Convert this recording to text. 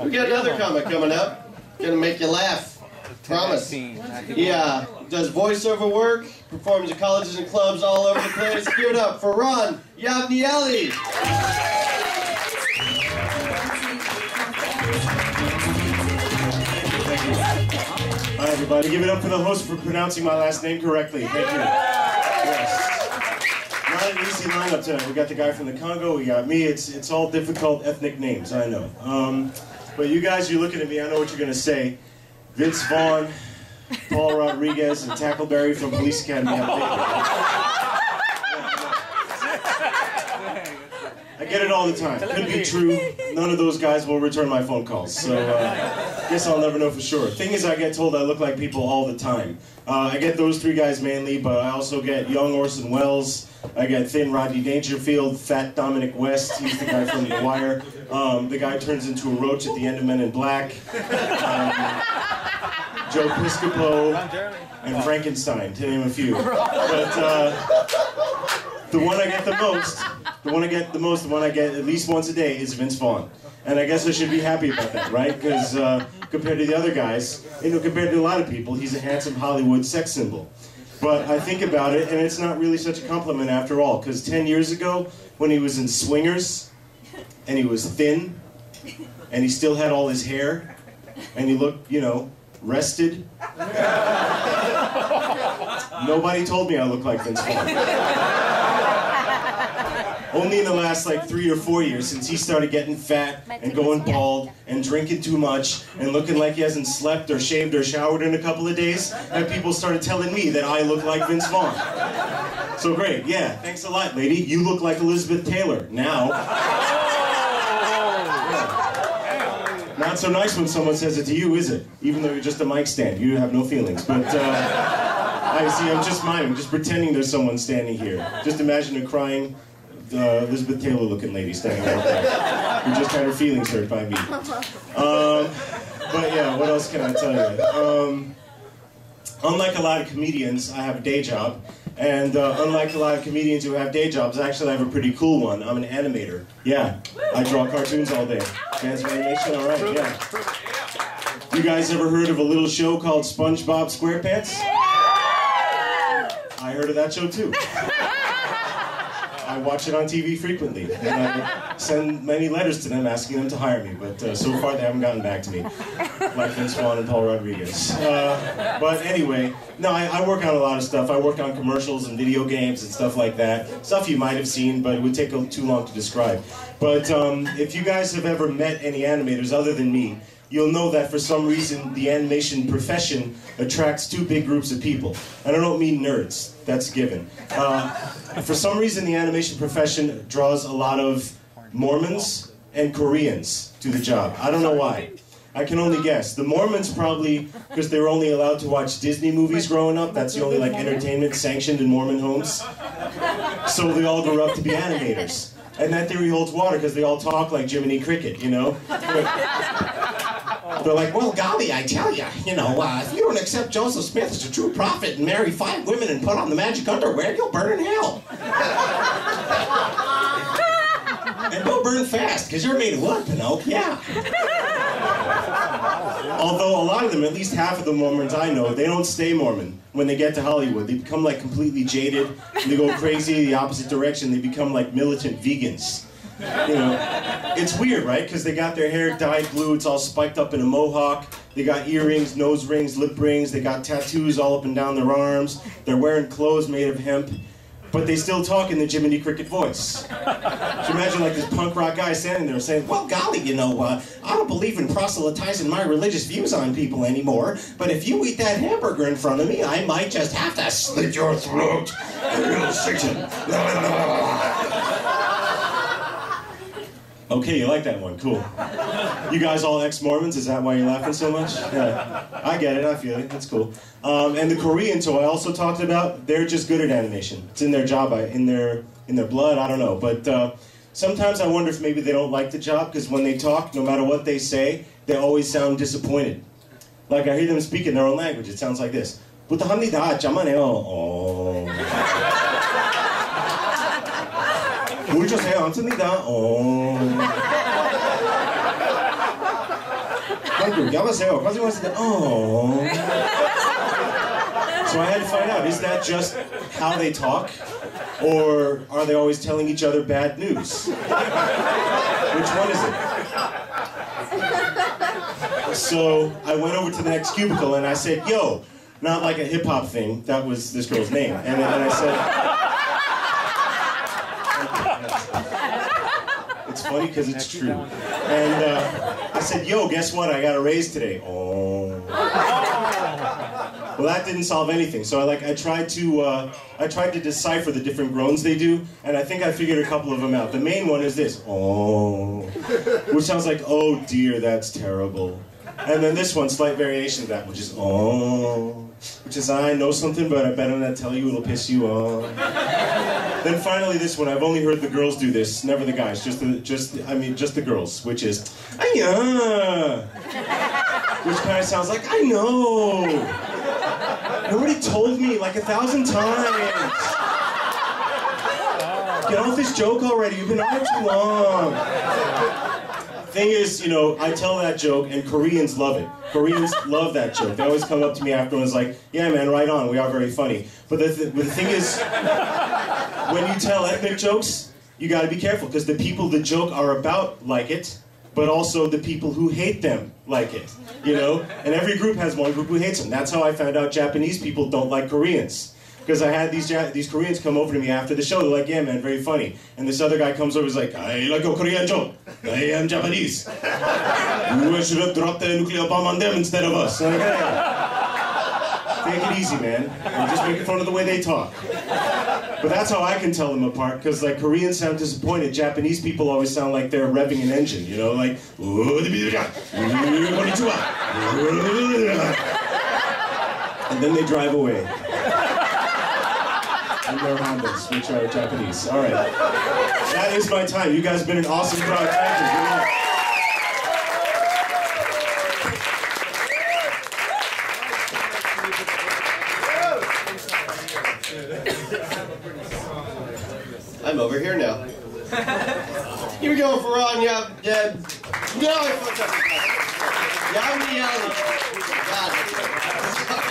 We got another comic coming up. Gonna make you laugh. Promise. He does voiceover work, performs at colleges and clubs all over the place. Give it up for RonYavnieli. Hi everybody, give it up for the host for pronouncing my last name correctly. Thank you. Yes. Not an easy lineup tonight. We got the guy from the Congo, we got me. It's all difficult ethnic names, I know. But you guys, you're looking at me, I know what you're gonna say. Vince Vaughn, Paul Rodriguez, and Tackleberry from Police Academy I get it all the time. Could be true. None of those guys will return my phone calls. So guess I'll never know for sure. Thing is, I get told I look like people all the time. I get those three guys mainly, but I also get young Orson Welles. I get thin Rodney Dangerfield, fat Dominic West. He's the guy from The Wire. The guy turns into a roach at the end of Men in Black. Joe Piscopo and Frankenstein, to name a few. But the one I get the most, the one I get at least once a day is Vince Vaughn. And I guess I should be happy about that, right? Because compared to the other guys, compared to a lot of people, he's a handsome Hollywood sex symbol. But I think about it, and it's not really such a compliment after all, because 10 years ago, when he was in Swingers, and he was thin, and he still had all his hair, and he looked, rested, nobody told me I looked like Vince Vaughn. Only in the last 3 or 4 years, since he started getting fat and going bald and drinking too much and looking like he hasn't slept or shaved or showered in a couple of days, that people started telling me that I look like Vince Vaughn. So great, yeah, thanks a lot, lady. You look like Elizabeth Taylor, now. Yeah. Not so nice when someone says it to you, is it? Even though you're just a mic stand, you have no feelings. But, I see, I'm just miming, just pretending there's someone standing here. Just imagine a crying Elizabeth Taylor-looking lady standing right there, who just had her feelings hurt by me. But yeah, what else can I tell you? Unlike a lot of comedians, I have a day job, and unlike a lot of comedians who have day jobs, actually I have a pretty cool one. I'm an animator. Yeah, I draw cartoons all day. Fans of animation, all right, yeah. You guys ever heard of a little show called SpongeBob SquarePants? I heard of that show too. I watch it on TV frequently, and I send many letters to them asking them to hire me, but so far they haven't gotten back to me, like Vince Vaughn and Paul Rodriguez. But anyway, no, I work on a lot of stuff. I work on commercials and video games and stuff like that. Stuff you might have seen, but it would take too long to describe. But if you guys have ever met any animators other than me, you'll know that for some reason the animation profession attracts two big groups of people. And I don't mean nerds, that's a given. For some reason the animation profession draws a lot of Mormons and Koreans to the job. I don't know why. I can only guess. The Mormons probably, because they were only allowed to watch Disney movies growing up, that's the only entertainment sanctioned in Mormon homes. So they all grew up to be animators. And that theory holds water because they all talk like Jiminy Cricket, They're like, well, golly, I tell you, if you don't accept Joseph Smith as a true prophet and marry 5 women and put on the magic underwear, you'll burn in hell. And don't burn fast, because you're made of wood, Pinocchio. Yeah. Although a lot of them, at least half of the Mormons I know, they don't stay Mormon when they get to Hollywood. They become completely jaded, and they go crazy the opposite direction. They become militant vegans. It's weird, right? Because they got their hair dyed blue, it's all spiked up in a mohawk, they got earrings, nose rings, lip rings, they got tattoos all up and down their arms, they're wearing clothes made of hemp, but they still talk in the Jiminy Cricket voice. So imagine this punk rock guy standing there saying, well, golly, I don't believe in proselytizing my religious views on people anymore, but if you eat that hamburger in front of me, I might just have to slit your throat. Little Satan. Okay, you like that one, cool. You guys all ex-Mormons, is that why you're laughing so much? Yeah, I get it, I feel it, that's cool. And the Koreans, who I also talked about, they're just good at animation. It's in their job, in their blood, I don't know. But sometimes I wonder if maybe they don't like the job, because when they talk, no matter what they say, they always sound disappointed. I hear them speak in their own language, it sounds like this. 부탁합니다, 잠깐만요. 물 주세요. 않습니다. 한국, 여보세요. Oh. So I had to find out, is that just how they talk? Or are they always telling each other bad news? Which one is it? So I went over to the next cubicle and I said, yo, not like a hip-hop thing, that was this girl's name. And then I said, it's funny because it's true. And I said, yo, guess what, I got a raise today. Oh. Well, that didn't solve anything. So I tried to decipher the different groans they do, and I think I figured a couple of them out. The main one is this, oh, which sounds like, oh dear, that's terrible. And then this one, slight variation of that, which is, oh, which is, I know something, but I better not tell you, it'll piss you off. Then finally this one, I've only heard the girls do this, never the guys, just the girls, which is, "Aya," which kind of sounds like, I know. Nobody told me like 1,000 times. Get off this joke already, you've been on it too long. Thing is, you know, I tell that joke and Koreans love it. Koreans love that joke. They always come up to me afterwards like, yeah man, right on, we are very funny. But the thing is, when you tell ethnic jokes, you gotta be careful, because the people the joke are about like it, but also the people who hate them like it, you know? And every group has one group who hates them. That's how I found out Japanese people don't like Koreans. Because I had these Koreans come over to me after the show, they're like, yeah man, very funny. And this other guy comes over, he's like, I like a Korean joke. I am Japanese. You should have dropped the nuclear bomb on them instead of us. Like, hey, take it easy, man. I'm just making fun of the way they talk. But that's how I can tell them apart, because like Koreans sound disappointed, Japanese people always sound like they're revving an engine, you know, like, and then they drive away. And their Hondas, which are Japanese. All right. That is my time. You guys have been an awesome crowd. Thank you. I'm over here now. Here we go for RonYavnieli. No, I fucked up. RonYavnieli. God.